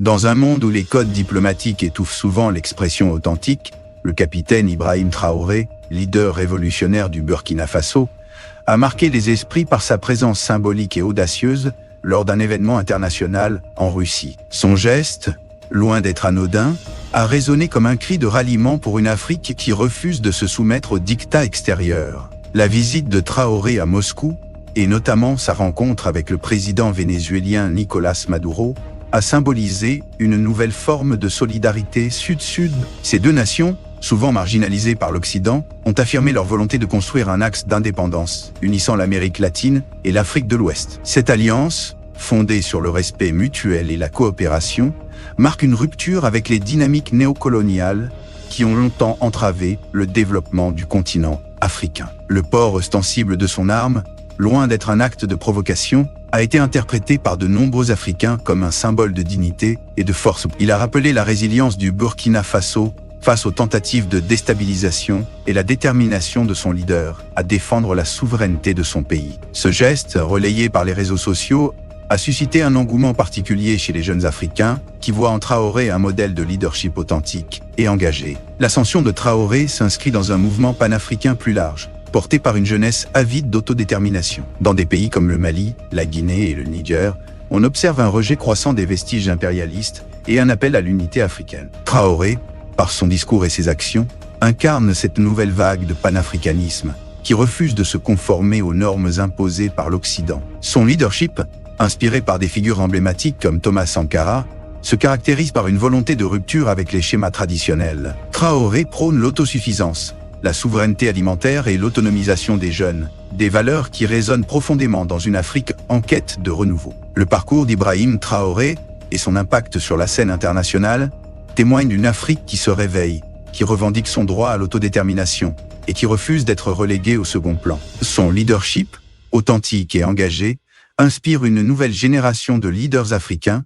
Dans un monde où les codes diplomatiques étouffent souvent l'expression authentique, le capitaine Ibrahim Traoré, leader révolutionnaire du Burkina Faso, a marqué les esprits par sa présence symbolique et audacieuse lors d'un événement international en Russie. Son geste, loin d'être anodin, a résonné comme un cri de ralliement pour une Afrique qui refuse de se soumettre aux diktats extérieurs. La visite de Traoré à Moscou, et notamment sa rencontre avec le président vénézuélien Nicolás Maduro, a symbolisé une nouvelle forme de solidarité sud-sud. Ces deux nations, souvent marginalisées par l'Occident, ont affirmé leur volonté de construire un axe d'indépendance, unissant l'Amérique latine et l'Afrique de l'Ouest. Cette alliance, fondée sur le respect mutuel et la coopération, marque une rupture avec les dynamiques néocoloniales qui ont longtemps entravé le développement du continent africain. Le port ostensible de son arme, loin d'être un acte de provocation, a été interprété par de nombreux Africains comme un symbole de dignité et de force. Il a rappelé la résilience du Burkina Faso face aux tentatives de déstabilisation et la détermination de son leader à défendre la souveraineté de son pays. Ce geste, relayé par les réseaux sociaux, a suscité un engouement particulier chez les jeunes Africains qui voient en Traoré un modèle de leadership authentique et engagé. L'ascension de Traoré s'inscrit dans un mouvement panafricain plus large, porté par une jeunesse avide d'autodétermination. Dans des pays comme le Mali, la Guinée et le Niger, on observe un rejet croissant des vestiges impérialistes et un appel à l'unité africaine. Traoré, par son discours et ses actions, incarne cette nouvelle vague de panafricanisme qui refuse de se conformer aux normes imposées par l'Occident. Son leadership, inspiré par des figures emblématiques comme Thomas Sankara, se caractérise par une volonté de rupture avec les schémas traditionnels. Traoré prône l'autosuffisance, la souveraineté alimentaire et l'autonomisation des jeunes, des valeurs qui résonnent profondément dans une Afrique en quête de renouveau. Le parcours d'Ibrahim Traoré et son impact sur la scène internationale témoignent d'une Afrique qui se réveille, qui revendique son droit à l'autodétermination et qui refuse d'être reléguée au second plan. Son leadership, authentique et engagé, inspire une nouvelle génération de leaders africains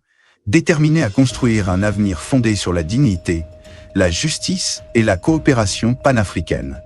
déterminés à construire un avenir fondé sur la dignité, la justice et la coopération panafricaine.